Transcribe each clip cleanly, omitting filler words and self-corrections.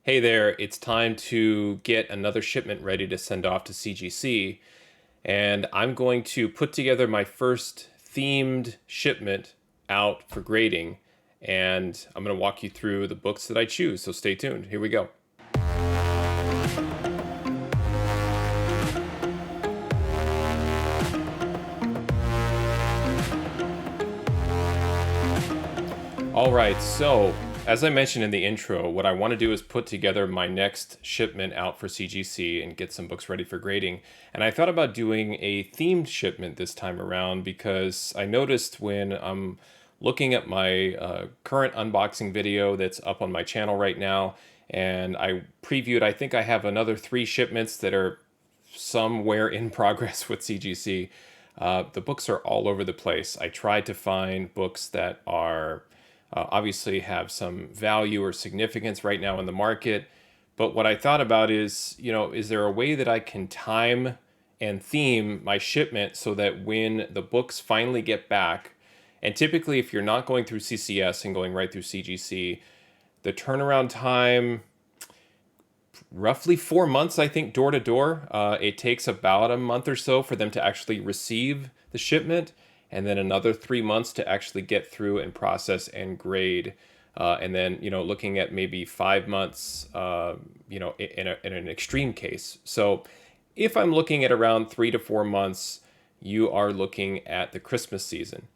Hey there, it's time to get another shipment ready to send off to CGC, and I'm going to put together my first themed shipment out for grading, and I'm going to walk you through the books that I choose, so stay tuned. Here we go. All right, so as I mentioned in the intro, what I want to do is put together my next shipment out for CGC and get some books ready for grading. And I thought about doing a themed shipment this time around because I noticed when I'm looking at my current unboxing video that's up on my channel right now, and I previewed, I think I have another 3 shipments that are somewhere in progress with CGC. The books are all over the place. I tried to find books that are obviously have some value or significance right now in the market. But what I thought about is, is there a way that I can time and theme my shipment so that when the books finally get back, and typically if you're not going through CCS and going right through CGC, the turnaround time, roughly 4 months, I think, door to door. It takes about a month or so for them to actually receive the shipment, and then another 3 months to actually get through and process and grade. And then, looking at maybe 5 months, in an extreme case. So if I'm looking at around 3 to 4 months, you are looking at the Christmas season.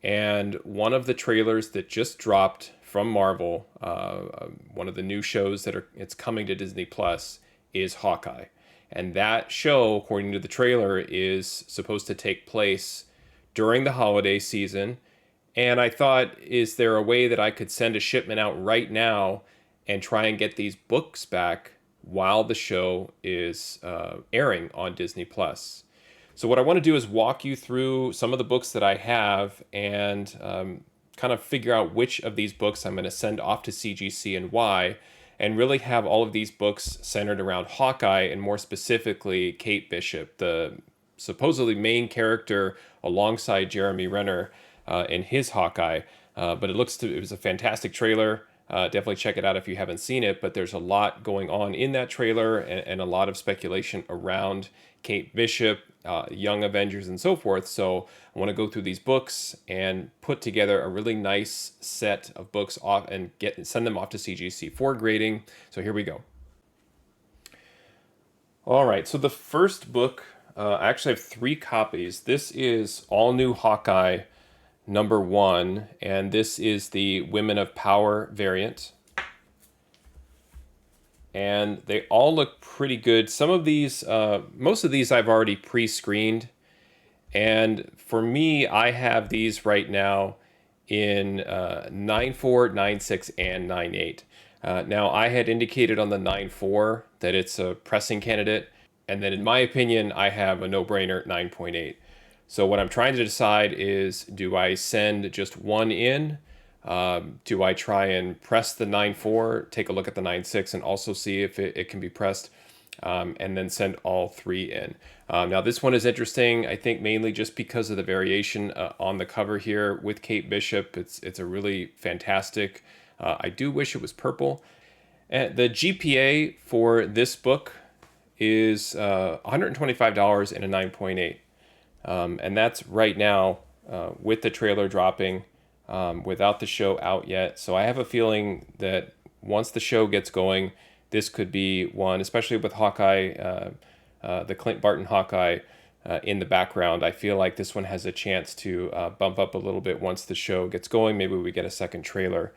And one of the trailers that just dropped from Marvel, one of the new shows it's coming to Disney Plus, is Hawkeye. And that show, according to the trailer, is supposed to take place during the holiday season. And I thought, is there a way that I could send a shipment out right now and try and get these books back while the show is airing on Disney Plus? So what I want to do is walk you through some of the books that I have and kind of figure out which of these books I'm going to send off to CGC and why, and really have all of these books centered around Hawkeye and more specifically Kate Bishop, the supposedly main character alongside Jeremy Renner in his Hawkeye. But it was a fantastic trailer. Definitely check it out if you haven't seen it, but there's a lot going on in that trailer and a lot of speculation around Kate Bishop, Young Avengers, and so forth. So I want to go through these books and put together a really nice set of books off and send them off to CGC for grading. So here we go. All right, so the first book, I actually have 3 copies. This is All New Hawkeye #1, and this is the Women of Power variant. And they all look pretty good. Some of these, most of these I've already pre-screened. And for me, I have these right now in 9.4, 9.6, and 9.8. Now, I had indicated on the 9.4 that it's a pressing candidate. And then in my opinion, I have a no-brainer 9.8. So what I'm trying to decide is, do I send just one in? Do I try and press the 9.4, take a look at the 9.6, and also see if it can be pressed, and then send all 3 in? Now this one is interesting, I think mainly just because of the variation on the cover here with Kate Bishop. It's a really fantastic. I do wish it was purple. And the GPA for this book is $125 and a 9.8. And that's right now with the trailer dropping, without the show out yet. So I have a feeling that once the show gets going, this could be one, especially with Hawkeye, the Clint Barton Hawkeye in the background. I feel like this one has a chance to bump up a little bit once the show gets going. Maybe we get a second trailer.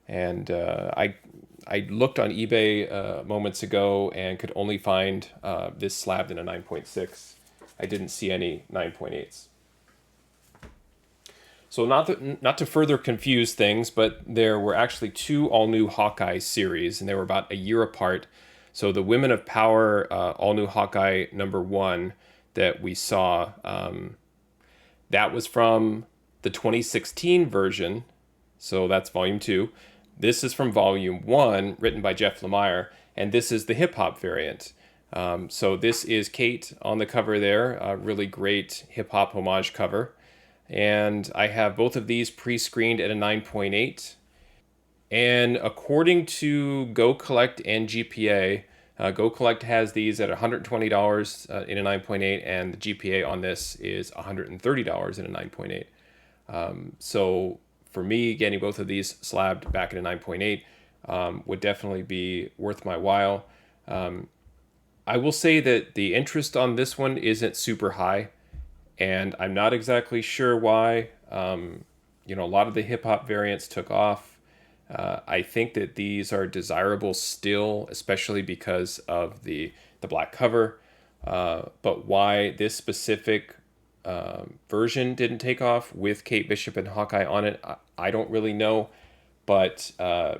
And I looked on eBay moments ago and could only find this slabbed in a 9.6. I didn't see any 9.8s. So not to further confuse things, but there were actually 2 all-new Hawkeye series, and they were about a year apart. So the Women of Power all-new Hawkeye #1 that we saw, that was from the 2016 version. So that's volume 2. This is from volume 1, written by Jeff Lemire, and this is the hip-hop variant. So this is Kate on the cover there, a really great hip-hop homage cover. And I have both of these pre-screened at a 9.8. And according to Go Collect and GPA, Go Collect has these at $120 in a 9.8, and the GPA on this is $130 in a 9.8. So for me, getting both of these slabbed back in a 9.8 would definitely be worth my while. I will say that the interest on this one isn't super high, and I'm not exactly sure why. A lot of the hip hop variants took off. I think that these are desirable still, especially because of the black cover. But why this specific version didn't take off with Kate Bishop and Hawkeye on it, I don't really know. But I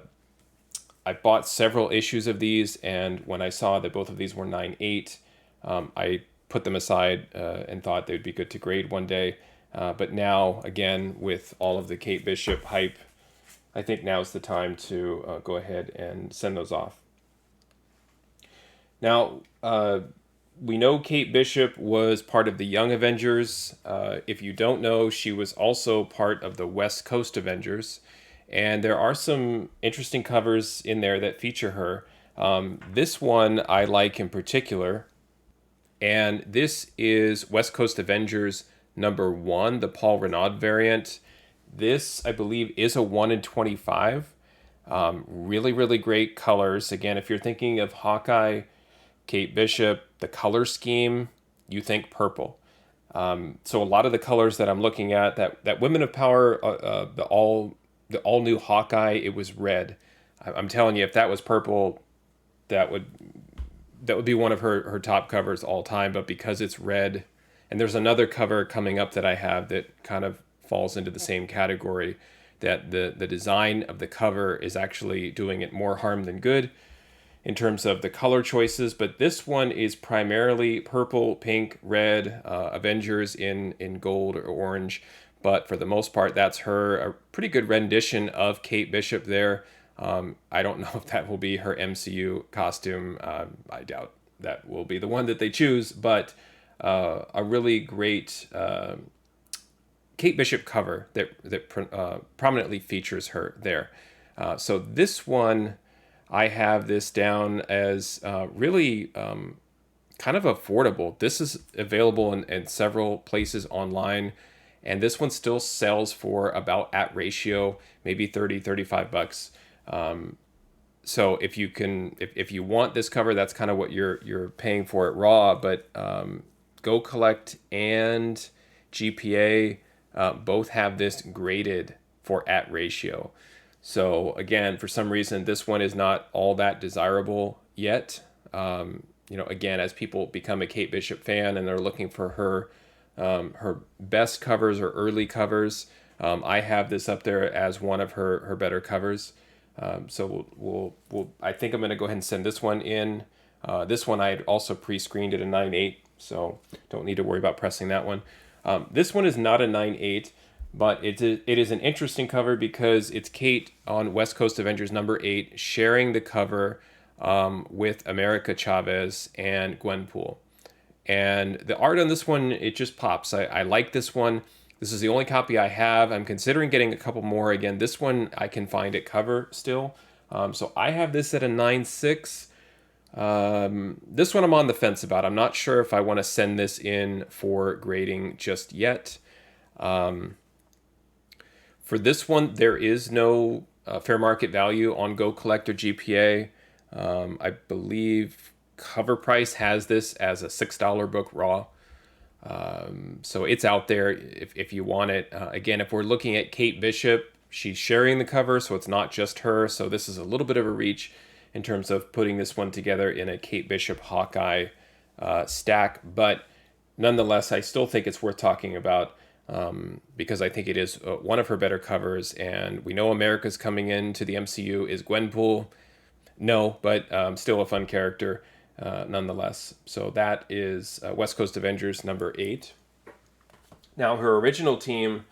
bought several issues of these, and when I saw that both of these were 9.8, I put them aside and thought they'd be good to grade one day. But now, again, with all of the Kate Bishop hype, I think now's the time to go ahead and send those off. Now, we know Kate Bishop was part of the Young Avengers. If you don't know, she was also part of the West Coast Avengers. And there are some interesting covers in there that feature her. This one I like in particular. And this is West Coast Avengers #1, the Paul Renaud variant. This, I believe, is a 1 in 25. Really, really great colors. Again, if you're thinking of Hawkeye, Kate Bishop, the color scheme, you think purple. So a lot of the colors that I'm looking at, that Women of Power, the all new Hawkeye, it was red. I'm telling you, if that was purple, that would be one of her top covers all time. But because it's red, and there's another cover coming up that I have that kind of falls into the same category, that the design of the cover is actually doing it more harm than good in terms of the color choices. But this one is primarily purple, pink, red, Avengers in gold or orange. But for the most part, that's her. A pretty good rendition of Kate Bishop there. I don't know if that will be her MCU costume. I doubt that will be the one that they choose, but a really great Kate Bishop cover that prominently features her there. So this one, I have this down as really kind of affordable. This is available in several places online, and this one still sells for about at ratio, maybe $30-$35. So if you want this cover, that's kind of what you're paying for it raw. But Go Collect and GPA both have this graded for at ratio. So again, for some reason, this one is not all that desirable yet. Again, as people become a Kate Bishop fan and they're looking for her best covers or early covers, I have this up there as one of her better covers. So we'll I think I'm going to go ahead and send this one in. This one I had also pre-screened at a 9.8, so don't need to worry about pressing that one. This one is not a 9.8, but it is an interesting cover because it's Kate on West Coast Avengers #8 sharing the cover with America Chavez and Gwenpool. And the art on this one, it just pops. I like this one. This is the only copy I have. I'm considering getting a couple more. Again, this one I can find at cover still. So I have this at a 9.6. This one I'm on the fence about. I'm not sure if I want to send this in for grading just yet. For this one, there is no fair market value on Go Collect or GPA. I believe Cover Price has this as a $6 book raw. So it's out there if you want it. Again, if we're looking at Kate Bishop, she's sharing the cover, so it's not just her. So this is a little bit of a reach in terms of putting this one together in a Kate Bishop Hawkeye stack. But nonetheless, I still think it's worth talking about because I think it is one of her better covers. And we know America's coming into the MCU. Is Gwenpool? No, but still a fun character. Nonetheless. So that is West Coast Avengers #8. Now, her original team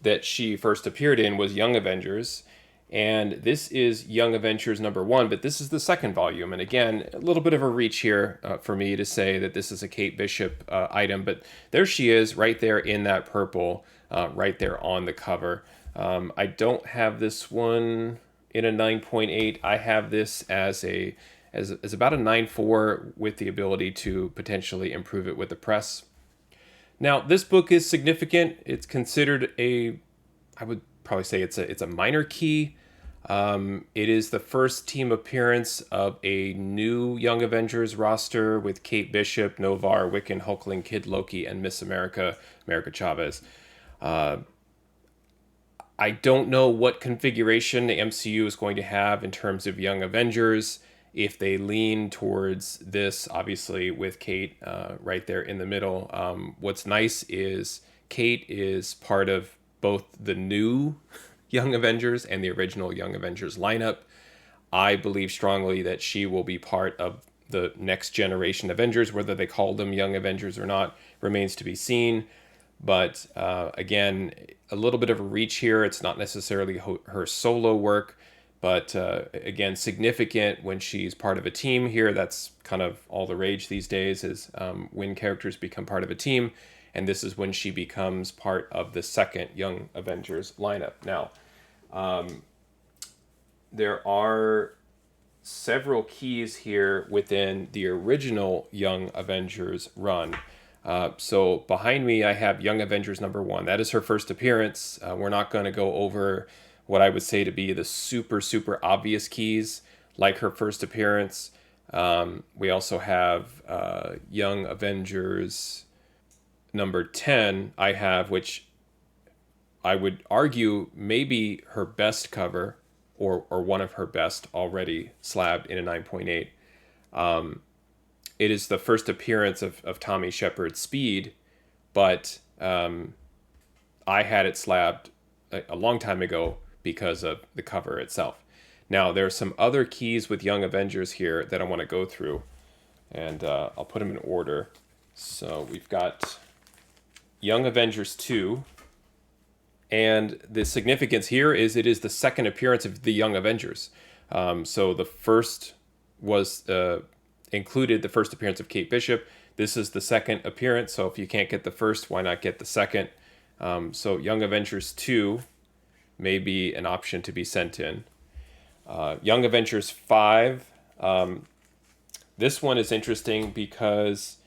that she first appeared in was Young Avengers, and this is Young Avengers #1, but this is the second volume. And again, a little bit of a reach here for me to say that this is a Kate Bishop item, but there she is right there in that purple, right there on the cover. I don't have this one in a 9.8. I have this as as about a 9.4 with the ability to potentially improve it with the press. Now, this book is significant. It's considered I would probably say it's a minor key. It is the first team appearance of a new Young Avengers roster with Kate Bishop, Novar, Wiccan, Hulkling, Kid Loki, and Miss America, America Chavez. I don't know what configuration the MCU is going to have in terms of Young Avengers. If they lean towards this, obviously with Kate right there in the middle. What's nice is Kate is part of both the new Young Avengers and the original Young Avengers lineup. I believe strongly that she will be part of the next generation Avengers. Whether they call them Young Avengers or not remains to be seen. But again, a little bit of a reach here. It's not necessarily her solo work, but again, significant when she's part of a team here. That's kind of all the rage these days, is when characters become part of a team. And this is when she becomes part of the second Young Avengers lineup. Now, there are several keys here within the original Young Avengers run. So behind me, I have Young Avengers #1. That is her first appearance. We're not going to go over what I would say to be the super, super obvious keys, like her first appearance. We also have Young Avengers #10, I have, which I would argue maybe her best cover, or one of her best, already slabbed in a 9.8. It is the first appearance of Tommy Shepard's Speed, but I had it slabbed a long time ago because of the cover itself. Now, there are some other keys with Young Avengers here that I want to go through, and I'll put them in order. So we've got Young Avengers 2, and the significance here is it is the second appearance of the Young Avengers. So the first was included the first appearance of Kate Bishop. This is the second appearance, so if you can't get the first, why not get the second? So Young Avengers 2 may be an option to be sent in. Young Avengers 5, this one is interesting because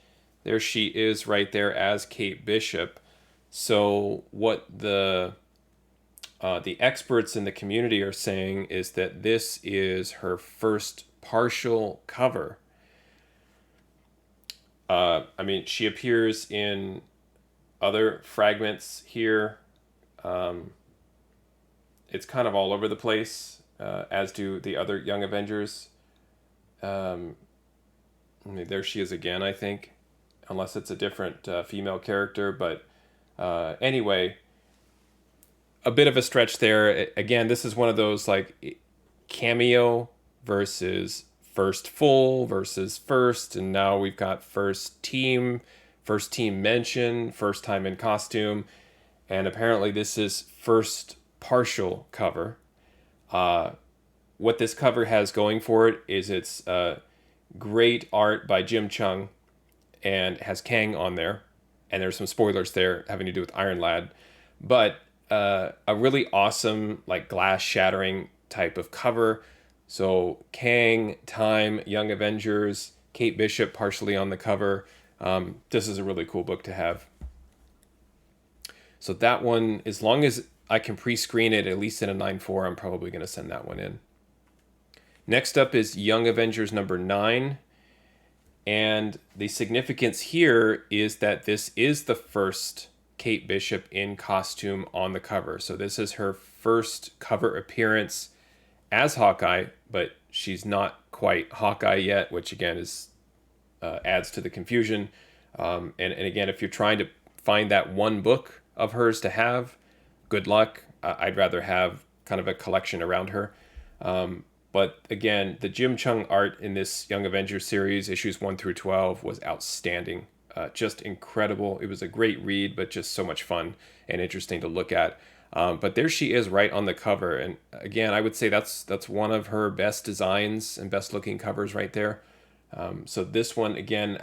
there she is right there as Kate Bishop. So what the experts in the community are saying is that this is her first partial cover. I mean, she appears in other fragments here. It's kind of all over the place, as do the other Young Avengers. I mean, there she is again, I think, unless it's a different female character. But anyway, a bit of a stretch there. Again, this is one of those like cameo versus first full versus first, and now we've got first team mention, first time in costume, and apparently this is first partial cover. What this cover has going for it is it's great art by Jim Chung, and has Kang on there, and there's some spoilers there having to do with Iron Lad, but a really awesome like glass shattering type of cover. So Kang, Time, Young Avengers, Kate Bishop partially on the cover. This is a really cool book to have. So that one, as long as I can pre-screen it, at least in a 9.4, I'm probably going to send that one in. Next up is Young Avengers #9. And the significance here is that this is the first Kate Bishop in costume on the cover. So this is her first cover appearance as Hawkeye, but she's not quite Hawkeye yet, which again is adds to the confusion. And again, if you're trying to find that one book of hers to have, good luck. I'd rather have kind of a collection around her. But again, the Jim Chung art in this Young Avengers series, issues 1 through 12, was outstanding. Just incredible. It was a great read, but just so much fun and interesting to look at. But there she is right on the cover. And again, I would say that's one of her best designs and best looking covers right there. So this one, again,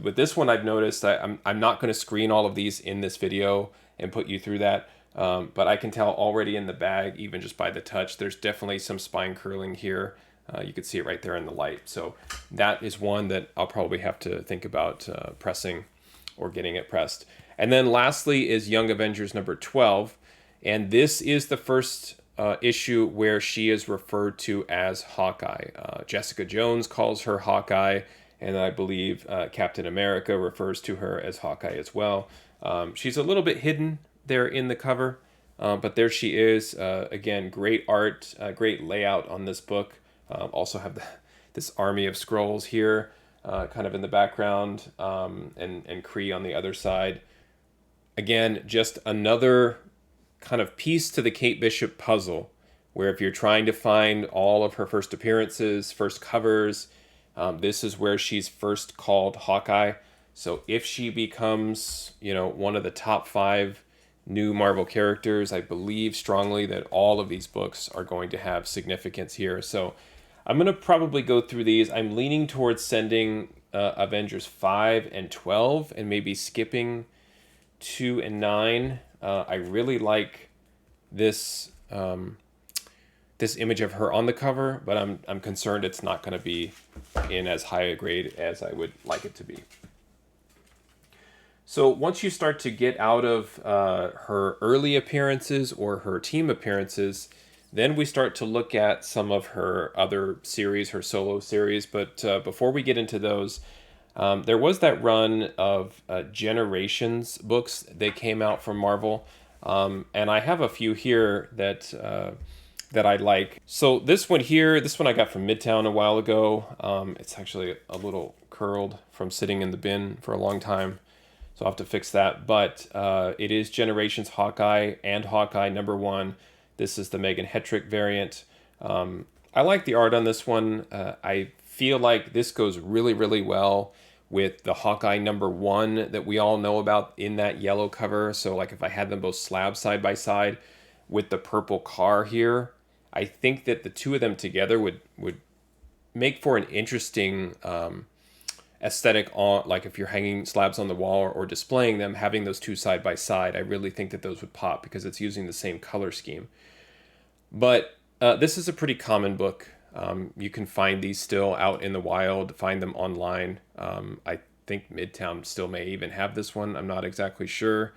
with this one I've noticed I'm not going to screen all of these in this video and put you through that. But I can tell already in the bag, even just by the touch, there's definitely some spine curling here. You can see it right there in the light. So that is one that I'll probably have to think about pressing or getting it pressed. And then lastly is Young Avengers number 12. And this is the first issue where she is referred to as Hawkeye. Jessica Jones calls her Hawkeye, and I believe Captain America refers to her as Hawkeye as well. She's a little bit hidden there in the cover, but there she is. Again, great art, great layout on this book. Also have this army of scrolls here, kind of in the background, and Kree on the other side. Again, just another kind of piece to the Kate Bishop puzzle, where if you're trying to find all of her first appearances, first covers, this is where she's first called Hawkeye. So if she becomes, one of the top 5 new Marvel characters, I believe strongly that all of these books are going to have significance here. So I'm going to probably go through these. I'm leaning towards sending Avengers 5 and 12 and maybe skipping 2 and 9. I really like this this image of her on the cover, but I'm concerned it's not going to be in as high a grade as I would like it to be. So once you start to get out of her early appearances or her team appearances, then we start to look at some of her other series, her solo series. But before we get into those, there was that run of Generations books that came out from Marvel. And I have a few here that I like. So this one here, this one I got from Midtown a while ago. It's actually a little curled from sitting in the bin for a long time. So I'll have to fix that. But it is Generations Hawkeye and Hawkeye number 1. This is the Megan Hetrick variant. I like the art on this one. I feel like this goes really, really well with the Hawkeye number 1 that we all know about in that yellow cover. So like if I had them both slab side by side with the purple car here, I think that the two of them together would make for an interesting aesthetic on, like if you're hanging slabs on the wall or displaying them, having those two side by side. I really think that those would pop because it's using the same color scheme. But this is a pretty common book. You can find these still out in the wild, find them online. I think Midtown still may even have this one. I'm not exactly sure.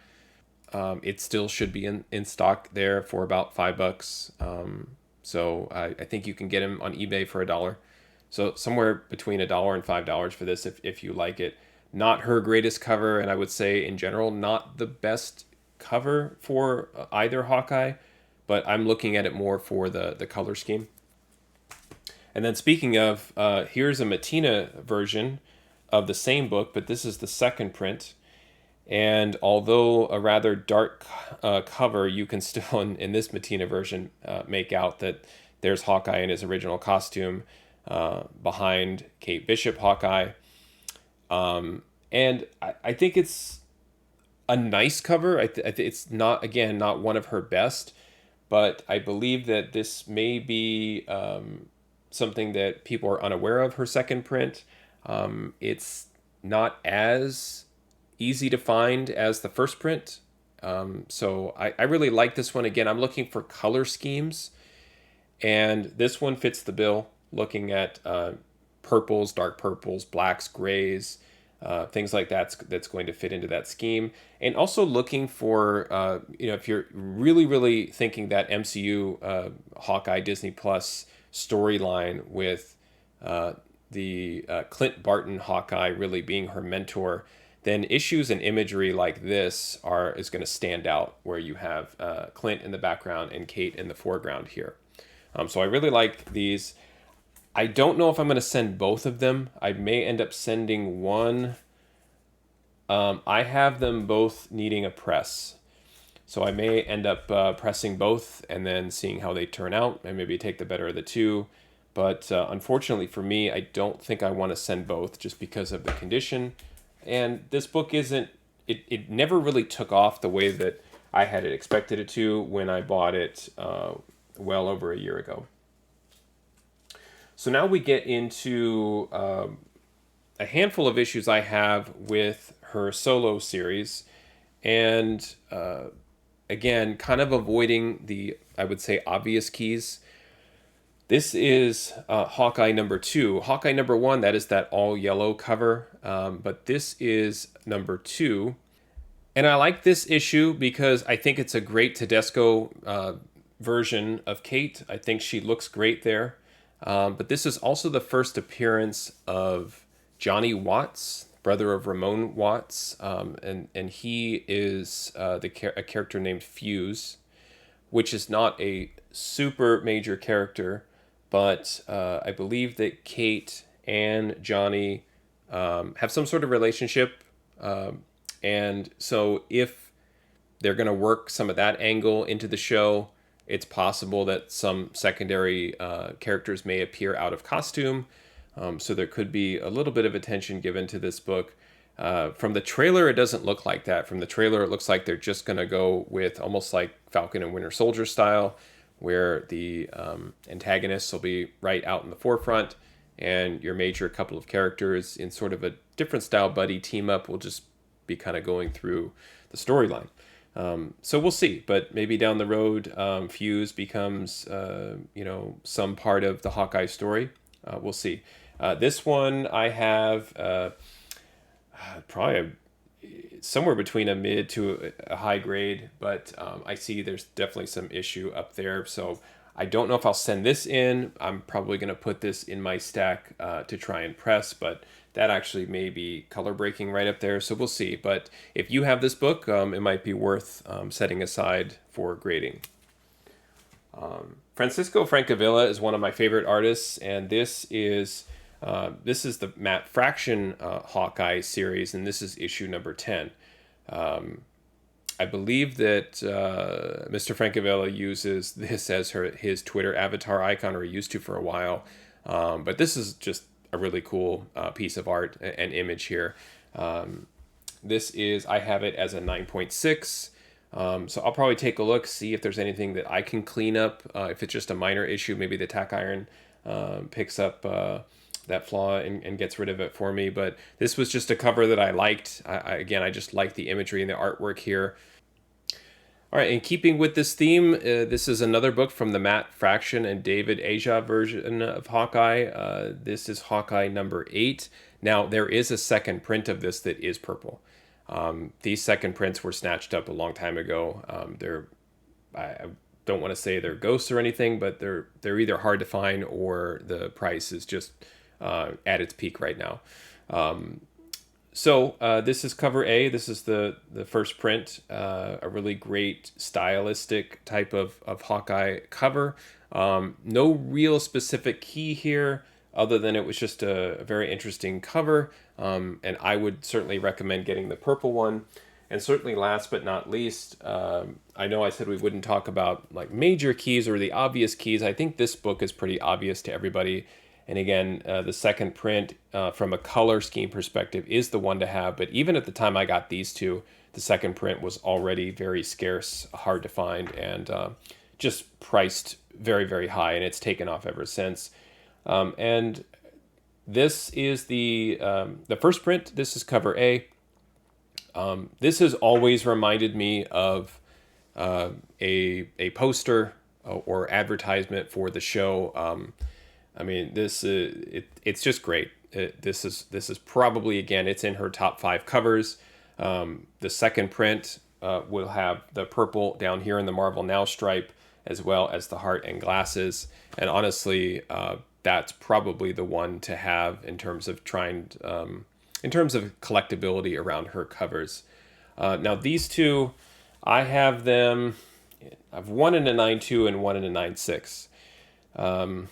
It still should be in stock there for about $5. So I think you can get them on eBay for $1. So somewhere between $1 and $5 for this if you like it. Not her greatest cover, and I would say in general not the best cover for either Hawkeye, but I'm looking at it more for the color scheme. And then speaking of, here's a Matina version of the same book, but this is the second print. And although a rather dark cover, you can still, in this Matina version, make out that there's Hawkeye in his original costume behind Kate Bishop Hawkeye. And I think it's a nice cover. It's not, again, not one of her best, but I believe that this may be something that people are unaware of, her second print. It's not as easy to find as the first print. So I really like this one. Again, I'm looking for color schemes, and this one fits the bill, looking at purples, dark purples, blacks, grays, things like that's going to fit into that scheme. And also looking for, if you're really, really thinking that MCU Hawkeye Disney Plus storyline with the Clint Barton Hawkeye really being her mentor, then issues and imagery like this is going to stand out, where you have Clint in the background and Kate in the foreground here. So I really like these. I don't know if I'm going to send both of them. I may end up sending one. I have them both needing a press. So I may end up pressing both and then seeing how they turn out and maybe take the better of the two. But unfortunately for me, I don't think I want to send both just because of the condition. And this book it never really took off the way that I had expected it to when I bought it well over a year ago. So now we get into a handful of issues I have with her solo series. And again, kind of avoiding the, I would say, obvious keys. This is Hawkeye number 2. Hawkeye number 1, that is that all yellow cover. But this is number 2. And I like this issue because I think it's a great Tedesco version of Kate. I think she looks great there. But this is also the first appearance of Johnny Watts, brother of Ramon Watts. And he is a character named Fuse, which is not a super major character. But I believe that Kate and Johnny have some sort of relationship. And so if they're going to work some of that angle into the show, it's possible that some secondary characters may appear out of costume. So there could be a little bit of attention given to this book. From the trailer, it doesn't look like that. From the trailer, it looks like they're just going to go with almost like Falcon and Winter Soldier style, where the antagonists will be right out in the forefront, and your major couple of characters in sort of a different style buddy team up will just be kind of going through the storyline. So we'll see, but maybe down the road, Fuse becomes, some part of the Hawkeye story. We'll see. This one I have probably somewhere between a mid to a high grade, but I see there's definitely some issue up there. So I don't know if I'll send this in. I'm probably going to put this in my stack to try and press, but that actually may be color breaking right up there. So we'll see. But if you have this book, it might be worth setting aside for grading. Francisco Francavilla is one of my favorite artists, and this is the Matt Fraction Hawkeye series, and this is issue number 10. I believe that Mr. Francavilla uses this as his Twitter avatar icon, or he used to for a while. But this is just a really cool piece of art and image here. I have it as a 9.6. So I'll probably take a look, see if there's anything that I can clean up. If it's just a minor issue, maybe the tack iron picks up that flaw and gets rid of it for me. But this was just a cover that I liked. I just like the imagery and the artwork here. All right, in keeping with this theme, this is another book from the Matt Fraction and David Aja version of Hawkeye. This is Hawkeye number 8. Now, there is a second print of this that is purple. These second prints were snatched up a long time ago. I don't want to say they're ghosts or anything, but they're either hard to find or the price is just at its peak right now. So this is cover A. This is the first print, a really great stylistic type of Hawkeye cover. No real specific key here other than it was just a very interesting cover. And I would certainly recommend getting the purple one. And certainly last but not least, I know I said we wouldn't talk about like major keys or the obvious keys. I think this book is pretty obvious to everybody. And again, the second print from a color scheme perspective is the one to have. But even at the time I got these two, the second print was already very scarce, hard to find, and just priced very, very high. And it's taken off ever since. And this is the first print. This is cover A. This has always reminded me of a poster or advertisement for the show. I mean, it's just great. This is probably, again, it's in her top 5 covers. The second print will have the purple down here in the Marvel Now stripe, as well as the heart and glasses. And honestly, that's probably the one to have in terms of in terms of collectability around her covers. Now these two, I have one in a 9.2 and one in a 9.6.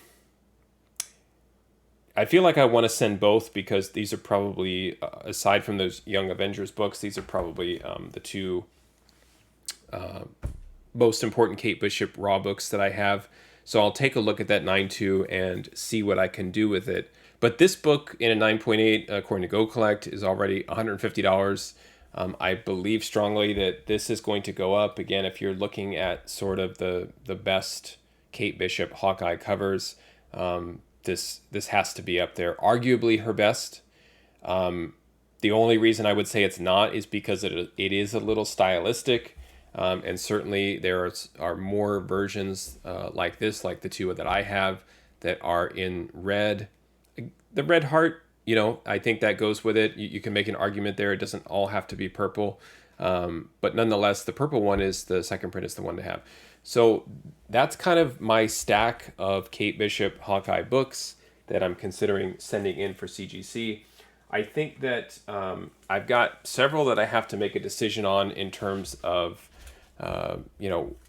I feel like I want to send both because these are probably, aside from those Young Avengers books, these are probably the two most important Kate Bishop Raw books that I have. So I'll take a look at that 9.2 and see what I can do with it. But this book in a 9.8, according to Go Collect, is already $150. I believe strongly that this is going to go up. Again, if you're looking at sort of the best Kate Bishop Hawkeye covers, this has to be up there. Arguably her best. The only reason I would say it's not is because it is a little stylistic. And certainly there are more versions like this, like the two that I have, that are in red. The red heart, I think that goes with it. You can make an argument there. It doesn't all have to be purple. But nonetheless, the purple one is the second print is the one to have. So that's kind of my stack of Kate Bishop Hawkeye books that I'm considering sending in for CGC. I think that I've got several that I have to make a decision on in terms of,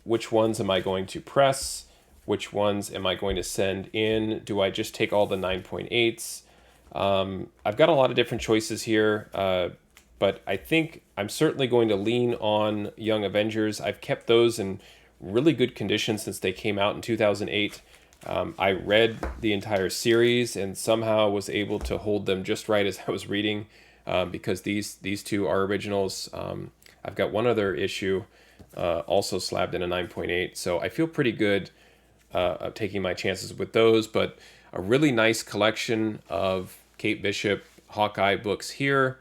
which ones am I going to press? Which ones am I going to send in? Do I just take all the 9.8s? I've got a lot of different choices here, but I think I'm certainly going to lean on Young Avengers. I've kept those in really good condition since they came out in 2008. I read the entire series and somehow was able to hold them just right as I was reading, because these two are originals. I've got one other issue also slabbed in a 9.8, so I feel pretty good of taking my chances with those. But a really nice collection of Kate Bishop Hawkeye books here.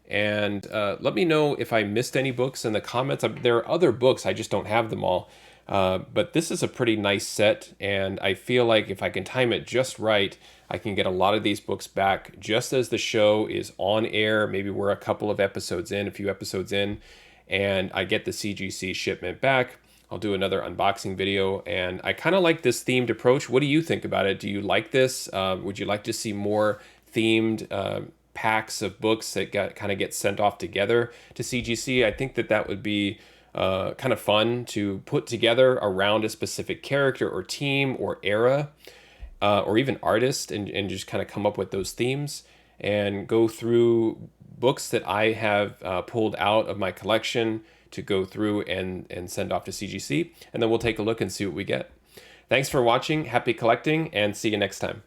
And let me know if I missed any books in the comments. There are other books, I just don't have them all. But this is a pretty nice set, and I feel like if I can time it just right, I can get a lot of these books back just as the show is on air. Maybe we're a couple of episodes in, a few episodes in, and I get the CGC shipment back. I'll do another unboxing video, and I kind of like this themed approach. What do you think about it? Do you like this? Would you like to see more themed packs of books that kind of get sent off together to CGC? I think that would be kind of fun to put together around a specific character or team or era, or even artist, and just kind of come up with those themes and go through books that I have pulled out of my collection to go through and send off to CGC. And then we'll take a look and see what we get. Thanks for watching. Happy collecting, and see you next time.